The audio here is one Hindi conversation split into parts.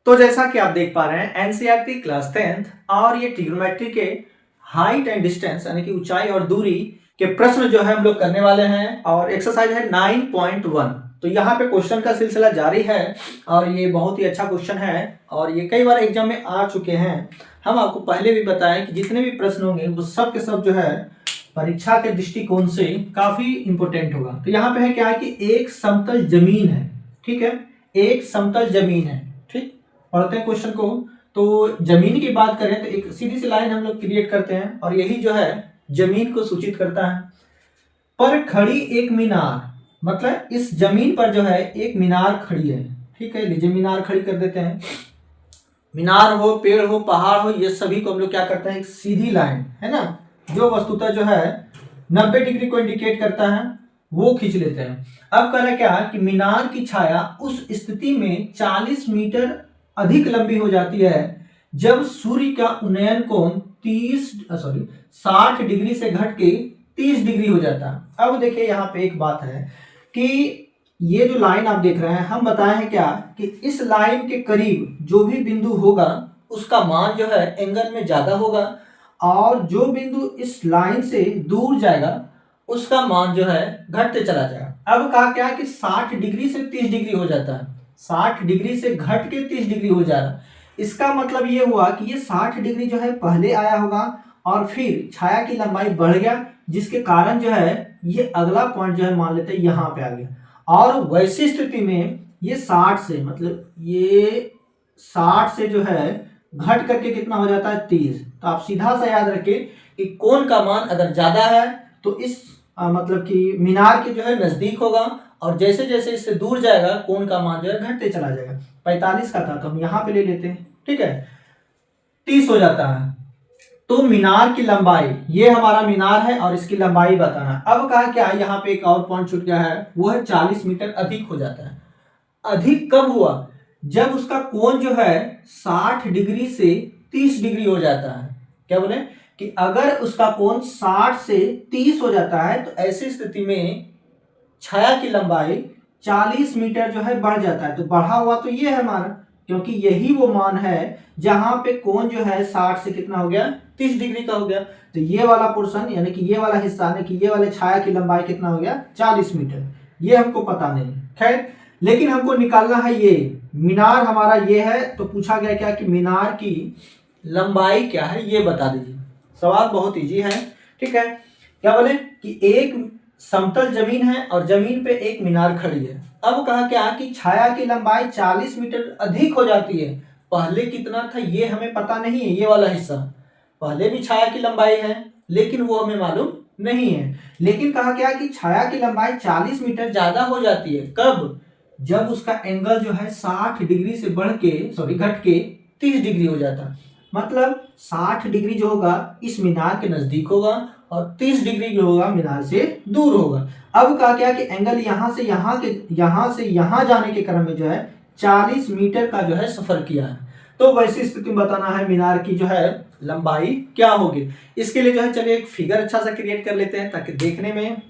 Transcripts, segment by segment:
तो जैसा कि आप देख पा रहे हैं एनसीईआरटी क्लास 10th और ये ट्रिग्नोमेट्री के हाइट एंड डिस्टेंस यानी कि ऊंचाई और दूरी के प्रश्न जो है हम लोग करने वाले हैं और एक्सरसाइज है 9.1। तो यहाँ पे क्वेश्चन का सिलसिला जारी है और ये बहुत ही अच्छा क्वेश्चन है और ये कई बार एग्जाम में आ चुके हैं। हम आपको पहले भी बताएं कि जितने भी प्रश्न होंगे वो सब के सब जो है परीक्षा के दृष्टिकोण से काफी इंपोर्टेंट होगा। तो यहाँ पे है क्या है कि एक समतल जमीन है, ठीक है, एक समतल जमीन है, ठीक। पढ़ते हैं क्वेश्चन को। तो जमीन की बात करें तो एक सीधी सी लाइन हम लोग क्रिएट करते हैं और यही जो है जमीन को सूचित करता है। पर खड़ी एक मीनार, मतलब इस जमीन पर जो है एक मीनार खड़ी है, ठीक है। लीजिए मीनार खड़ी कर देते हैं। मीनार हो, पेड़ हो, पहाड़ हो, ये सभी को हम लोग क्या करते हैं, एक सीधी लाइन है ना, जो वस्तुतः जो है 90 डिग्री को इंडिकेट करता है, वो खींच लेते हैं। अब कह रहा क्या कि मीनार की छाया उस स्थिति में 40 मीटर अधिक लंबी हो जाती है जब सूर्य का उन्नयन कोण 60 डिग्री से घट के 30 डिग्री हो जाता है। अब देखिए यहाँ पे एक बात है कि ये जो लाइन आप देख रहे हैं, हम बताए हैं क्या कि इस लाइन के करीब जो भी बिंदु होगा उसका मान जो है एंगल में ज्यादा होगा और जो बिंदु इस लाइन से दूर जाएगा उसका मान जो है घटते चला जाएगा। अब कहा क्या कि 60 डिग्री से 30 डिग्री हो जाता है, 60 डिग्री से घट के 30 डिग्री हो जा रहा। इसका मतलब ये हुआ कि ये 60 डिग्री जो है पहले आया होगा और फिर छाया की लंबाई बढ़ गया, जिसके कारण जो है ये अगला पॉइंट जो है मान लेते हैं यहाँ पे आ गया। और वैसी स्थिति में ये 60 से, मतलब ये 60 से जो है घट करके कितना हो जाता है 30। तो आप सीधा सा याद रखिए कि कोण का मान अगर ज्यादा है तो इस मतलब कि मीनार के जो है नजदीक होगा और जैसे जैसे इससे दूर जाएगा कोण का मान जो है घटते चला जाएगा। 45 का था तो हम यहाँ पे ले लेते हैं, ठीक है, 30 हो जाता है। तो मीनार की लंबाई, ये हमारा मीनार है और इसकी लंबाई बताना। अब कहा क्या यहाँ पे एक और पॉइंट छूट गया है, वो है 40 मीटर अधिक हो जाता है। अधिक कब हुआ, जब उसका कोण जो है 60 डिग्री से 30 डिग्री हो जाता है। क्या बोले कि अगर उसका कोण 60 से 30 हो जाता है तो ऐसी स्थिति में छाया की लंबाई 40 मीटर जो है बढ़ जाता है। तो बढ़ा हुआ तो ये है हमारा, क्योंकि यही वो मान है जहां पे कोण जो है 60 से कितना हो गया 30 डिग्री का हो गया। तो ये वाला पोर्शन यानी कि ये वाला हिस्सा यानी कि ये वाले छाया की लंबाई कितना हो गया 40 मीटर। ये हमको पता नहीं, खैर, लेकिन हमको निकालना है ये मीनार हमारा ये है। तो पूछा गया क्या कि मीनार की लंबाई क्या है ये बता दीजिए। सवाल बहुत इजी है, ठीक है। क्या बोले कि एक समतल जमीन है और जमीन पे एक मीनार खड़ी है। अब कहा क्या कि छाया की लंबाई 40 मीटर अधिक हो जाती है। पहले कितना था ये हमें पता नहीं है, ये वाला हिस्सा पहले भी छाया की लंबाई है लेकिन वो हमें मालूम नहीं है। लेकिन कहा क्या कि छाया की लंबाई 40 मीटर ज्यादा हो जाती है कब, जब उसका एंगल जो है 60 डिग्री से घट के 30 डिग्री हो जाता। मतलब 60 डिग्री जो होगा इस मीनार के नजदीक होगा और 30 डिग्री जो होगा मीनार से दूर होगा। अब कहा क्या कि एंगल यहाँ से यहाँ जाने के क्रम में जो है 40 मीटर का जो है सफर किया है। तो वैसी स्थिति में बताना है मीनार की जो है लंबाई क्या होगी। इसके लिए जो है चलिए एक फिगर अच्छा सा क्रिएट कर लेते हैं ताकि देखने में,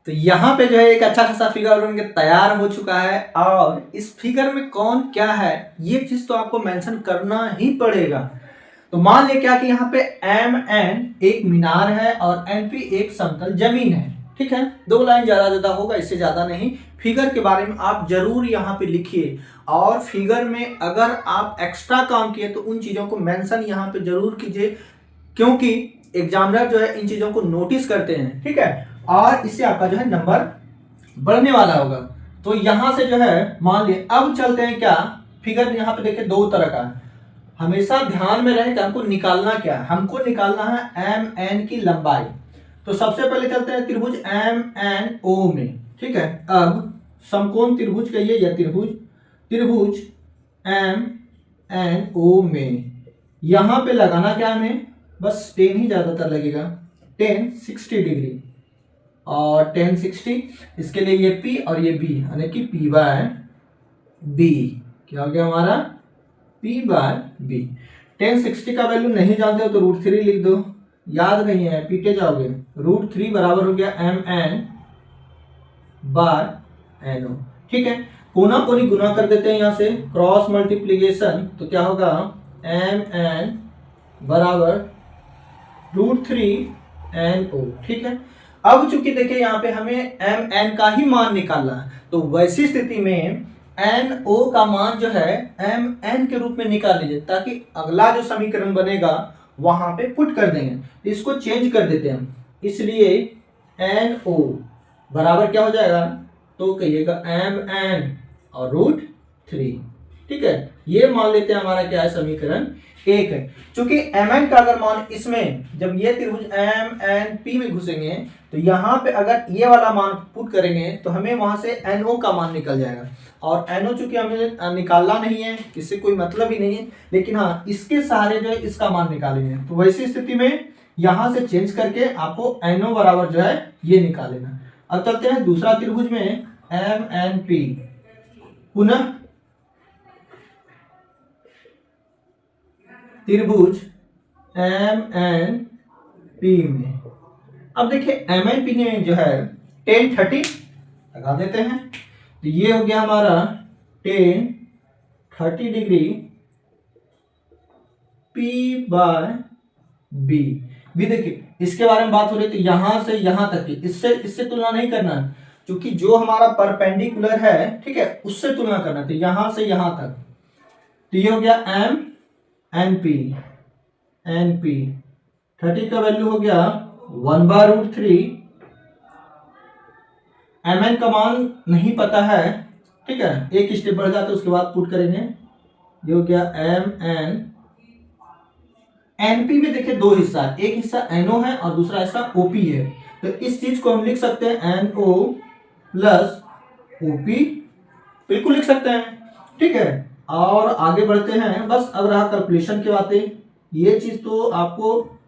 तो यहाँ पे जो है एक अच्छा खासा फिगर बन के तैयार हो चुका है और इस फिगर में कौन क्या है ये चीज तो आपको मेंशन करना ही पड़ेगा। तो मान ले क्या कि यहाँ पे MN एक मीनार है और NP एक समतल जमीन है, ठीक है। दो लाइन ज्यादा होगा, इससे ज्यादा नहीं। फिगर के बारे में आप जरूर यहाँ पे लिखिए और फिगर में अगर आप एक्स्ट्रा काम किए तो उन चीजों को मेंशन यहाँ पे जरूर कीजिए, क्योंकि एग्जामिनर जो है इन चीजों को नोटिस करते हैं, ठीक है, और इससे आपका जो है नंबर बढ़ने वाला होगा। तो यहां से जो है मान लिए, अब चलते हैं क्या, फिगर यहाँ पे देखिए दो तरह का है। हमेशा ध्यान में रहे कि हमको निकालना क्या है, हमको निकालना है MN की लंबाई। तो सबसे पहले चलते हैं त्रिभुज MNO में, ठीक है। अब समकोण त्रिभुज कहिए या त्रिभुज MNO में यहां पे लगाना क्या हमें, बस 10 ही ज्यादातर लगेगा, 10 60 डिग्री और 10 60। इसके लिए ये P और ये B यानी कि P बाय B क्या हो गया हमारा P बाय B। 10 60 का वैल्यू नहीं जानते हो तो √3 लिख दो, याद नहीं है पीटे जाओगे। √3 बराबर हो गया MN बाय NO, ठीक है। कोना कोनी गुना कर देते हैं यहाँ से, क्रॉस मल्टीप्लीकेशन, तो क्या होगा एम एन बराबर √3 NO। ठीक है, अब चूंकि देखिए यहाँ पे हमें एम एन का ही मान निकालना है, तो वैसी स्थिति में NO का मान जो है एम एन के रूप में निकाल लीजिए, ताकि अगला जो समीकरण बनेगा वहां पे पुट कर देंगे। इसको चेंज कर देते हैं, इसलिए NO बराबर क्या हो जाएगा, तो कहिएगा एम एन और √3। ठीक है, ये मान लेते हैं हमारा क्या है, समीकरण 1 है। चूंकि एम एन का अगर मान इसमें, जब ये त्रिभुज एम एन पी में घुसेंगे तो यहाँ पे अगर ये वाला मान पुट करेंगे तो हमें वहां से NO का मान निकल जाएगा, और NO चूंकि हमें निकालना नहीं है, इससे कोई मतलब ही नहीं है, लेकिन हाँ इसके सहारे जो है इसका मान निकालेंगे। तो वैसी स्थिति में यहां से चेंज करके आपको NO बराबर जो है ये निकालेना। अब चलते हैं दूसरा त्रिभुज में एम एन पी, पुनः त्रिभुज एम एन पी में। अब देखिए एम एन पी में जो है 10 30 लगा देते हैं, तो ये हो गया हमारा 10 30 डिग्री P बाय बी। भी देखिए इसके बारे में बात हो रही थी, यहां से यहां तक की, इससे तुलना नहीं करना है, क्योंकि जो हमारा परपेंडिकुलर है, ठीक है, उससे तुलना करना। तो यहां से यहां तक, तो ये हो गया एम एन पी 30 का वैल्यू हो गया 1/√3। एम एन का मान नहीं पता है, ठीक है, एक स्टेप बढ़ जाता है उसके बाद पुट करेंगे। ये हो गया एम एन। एनपी में देखिए दो हिस्सा है, एक हिस्सा एनओ है और दूसरा हिस्सा ओपी है, तो इस चीज को हम लिख सकते हैं एनओ प्लस ओपी, बिल्कुल लिख सकते हैं। ठीक है, और आगे बढ़ते हैं। बस अब रहा कैलकुलेशन की बातें, ये चीज तो आपको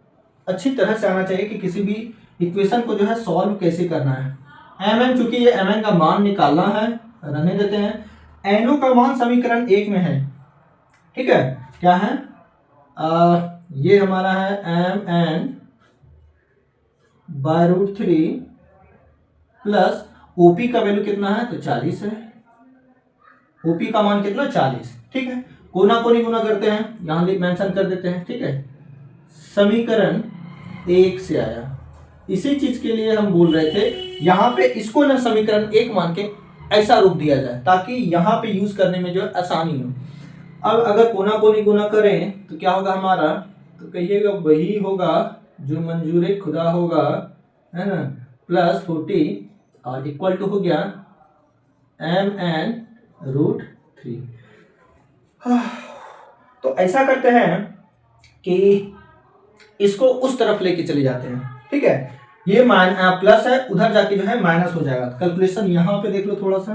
अच्छी तरह से आना चाहिए कि किसी भी इक्वेशन को जो है सॉल्व कैसे करना है। एम एन, चूंकि ये एम एन का मान निकालना है, रहने देते हैं। एनओ का मान समीकरण 1 में है, ठीक है, क्या है, ये हमारा है एम एन /√3 प्लस ओपी का वैल्यू कितना है, तो 40 है। ओपी का मान कितना, 40। ठीक है, कोना कोनी गुना करते हैं, यहां मेंशन कर देते हैं। ठीक है, समीकरण 1 से आया। इसी चीज के लिए हम बोल रहे थे, यहां पे इसको ना समीकरण 1 मान के ऐसा रूप दिया जाए ताकि यहां पे यूज करने में जो है आसानी हो। अब अगर कोना कोनी गुना करें तो क्या होगा हमारा, तो कहिएगा वही होगा जो मंजूर खुदा होगा, है ना, प्लस 40 और इक्वल टू हो गया एम एन √3। तो ऐसा करते हैं कि इसको उस तरफ लेके चले जाते हैं। ठीक है, ये प्लस है, उधर जाके जो है माइनस हो जाएगा। कैलकुलेशन यहाँ पे देख लो थोड़ा सा,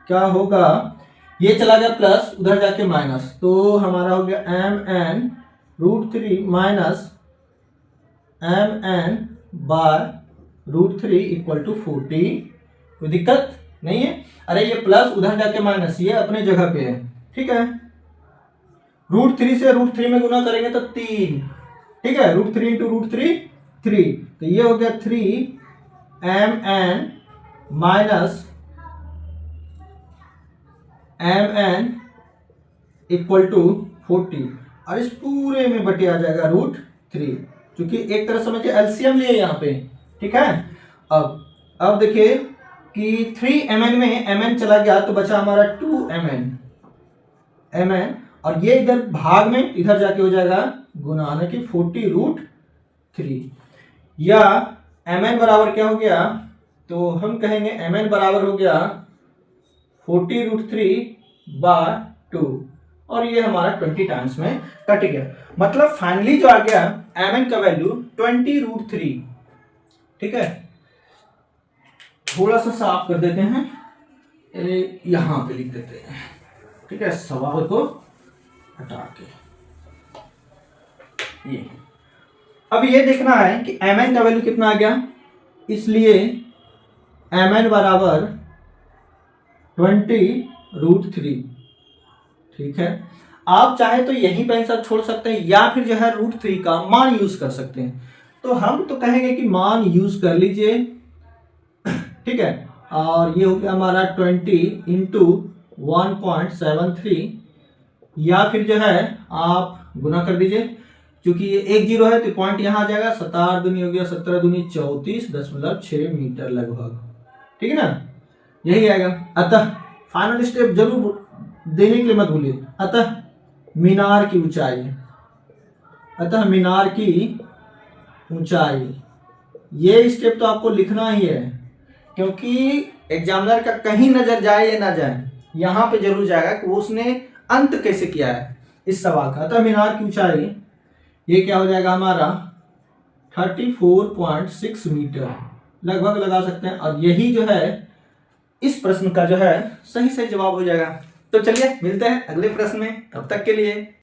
क्या होगा, ये चला गया प्लस, उधर जाके माइनस, तो हमारा हो गया M N √3 minus M N /√3 equal to 40। कोई दिक्कत नहीं है। अरे ये प्लस उधर जाके माइनस, ये अपने जगह पे है। ठीक है, √3 से √3 में गुना करेंगे तो 3। ठीक है, √3 इंटू √3 3, तो ये हो गया 3 M N minus M N equal to 40, और इस पूरे में बटे आ जाएगा √3, क्योंकि एक तरह समझिए एलसीएम लिए यहाँ पे। ठीक है, अब देखिए कि 3 mn में mn चला गया तो बचा हमारा 2 mn, और ये इधर भाग में इधर जाके हो जाएगा गुना, यानी कि 40√3, या mn बराबर क्या हो गया, तो हम कहेंगे mn बराबर हो गया 40√3/2, और ये हमारा 20 टाइम्स में कट गया। मतलब फाइनली जो आ गया mn का वैल्यू 20√3। ठीक है, थोड़ा सा साफ कर देते हैं, यहां पे लिख देते हैं। ठीक है, सवाल को हटा के ये, अब ये देखना है कि mn का वैल्यू कितना आ गया, इसलिए mn बराबर 20√3। ठीक है, आप चाहे तो यहीं पे आंसर छोड़ सकते हैं, या फिर जो है √3 का मान यूज कर सकते हैं। तो हम तो कहेंगे कि मान यूज कर लीजिए। ठीक है, और ये हो गया हमारा 20 इंटू 1.73, या फिर जो है आप गुना कर दीजिए, क्योंकि ये 1 0 है तो पॉइंट यहाँ आ जाएगा, 7 दूनी हो गया 17 दूनी 34.6 मीटर लगभग, ठीक है ना, यही आएगा। अतः फाइनल स्टेप जरूर देने के लिए मत भूलिए। अतः मीनार की ऊंचाई, अतः मीनार की ऊंचाई, ये स्टेप तो आपको लिखना ही है, क्योंकि एग्जामिनर का कहीं नजर जाए या ना जाए, यहाँ पे जरूर जाएगा कि वो उसने अंत कैसे किया है इस सवाल का। अतः मीनार की ऊंचाई ये क्या हो जाएगा हमारा 34.6 मीटर लगभग लगा सकते हैं, और यही जो है इस प्रश्न का जो है सही सही जवाब हो जाएगा। तो चलिए मिलते हैं अगले प्रश्न में, तब तक के लिए